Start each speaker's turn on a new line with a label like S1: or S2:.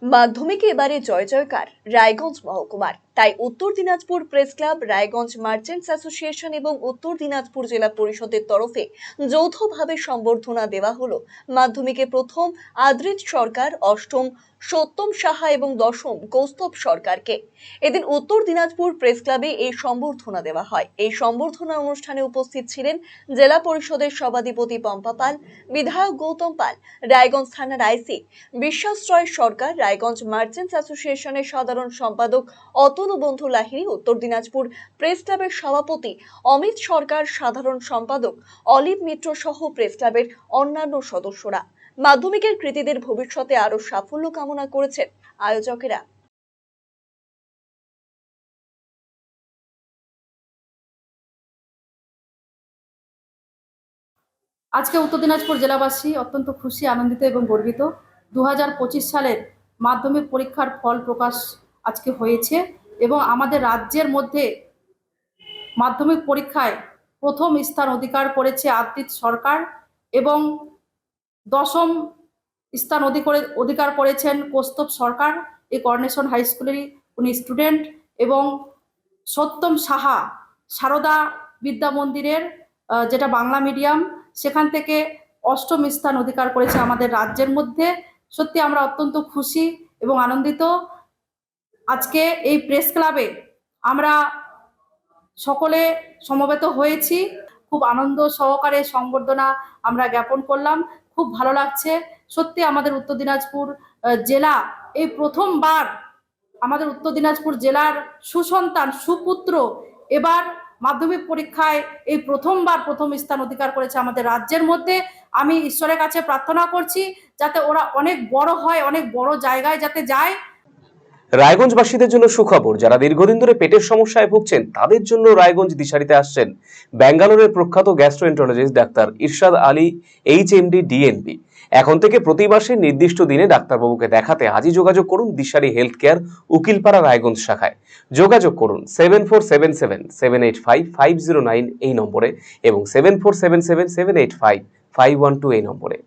S1: মাধ্যমিকে এবারে জয় জয়কার রায়গঞ্জ মহকুমার। তাই উত্তর Dinajpur press club, Raiganj merchants association এবং উত্তর দিনাজপুর জেলা পরিষদের তরফে যৌথভাবে সম্বর্ধনা দেওয়া হলো মাধ্যমিকে প্রথম আদ্রিত সরকার, অষ্টম সত্যম সাহা এবং দশম কৌস্তব সরকারকে। এদিন উত্তর দিনাজপুর প্রেস ক্লাবে এই সম্বর্ধনা দেওয়া হয়। এই সম্বর্ধনা অনুষ্ঠানে উপস্থিত ছিলেন জেলা পরিষদের সভাধিপতি পম্পা পাল, বিধায়ক গৌতম পাল, রায়গঞ্জ থানার আইসি বিশ্বাস রয় সরকার, রায়গঞ্জ মার্চেন্টস অ্যাসোসিয়েশনের সাধারণ সম্পাদক অতনু বন্ধু লাহিড়ী, উত্তর দিনাজপুর প্রেস ক্লাবের সভাপতি অমিত সরকার, সাধারণ সম্পাদক অলিভ মিত্র সহ প্রেস ক্লাবের অন্যান্য সদস্যরা। মাধ্যমিকের কৃতীদের ভবিষ্যতে আরো সাফল্য কামনা করেছেন আয়োজকেরা।
S2: আজকে উত্তর দিনাজপুর জেলাবাসী অত্যন্ত খুশি, আনন্দিত এবং গর্বিত। 2025 সালের মাধ্যমিক পরীক্ষার ফল প্রকাশ আজকে হয়েছে এবং আমাদের রাজ্যের মধ্যে মাধ্যমিক পরীক্ষায় প্রথম স্থান অধিকার করেছে আদ্রিত সরকার এবং দশম স্থান অধিকার করেছেন কৌস্তব সরকার, এই করোনেশন হাই স্কুলেরই উনি স্টুডেন্ট, এবং সত্যম সাহা সারদা বিদ্যা মন্দিরের যেটা বাংলা মিডিয়াম, সেখান থেকে অষ্টম স্থান অধিকার করেছে আমাদের রাজ্যের মধ্যে। সত্যি আমরা অত্যন্ত খুশি এবং আনন্দিত। আজকে এই প্রেস ক্লাবে আমরা সকলে সমবেত হয়েছি, খুব আনন্দ সহকারে সংবর্ধনা আমরা জ্ঞাপন করলাম। খুব ভালো লাগছে সত্যি। আমাদের উত্তর দিনাজপুর জেলা এই প্রথমবার, আমাদের উত্তর দিনাজপুর জেলার সুসন্তান সুপুত্র এবার মাধ্যমিক পরীক্ষায় এই প্রথমবার প্রথম স্থান অধিকার করেছে আমাদের রাজ্যের মধ্যে। আমি ঈশ্বরের কাছে প্রার্থনা করছি যাতে ওরা অনেক বড় হয়, অনেক বড় জায়গায় যাতে যায়।
S3: রায়গঞ্জবাসীদের জন্য সুখবর, যারা দীর্ঘদিন ধরে পেটের সমস্যায় ভুগছেন তাদের জন্য রায়গঞ্জ দিশারিতে আসছেন ব্যাঙ্গালোরের প্রখ্যাত গ্যাস্ট্রোএন্টারোলজিস্ট ডাক্তার ইরশাদ আলী, এইচএমডি, ডিএনপি। এখন থেকে প্রতি মাসে নির্দিষ্ট দিনে ডাক্তারবাবুকে দেখাতে আজই যোগাযোগ করুন দিশারি হেলথ কেয়ার, উকিলপাড়া, রায়গঞ্জ শাখায়। যোগাযোগ করুন 7477785509 এই নম্বরে এবং 7477785512 এই নম্বরে।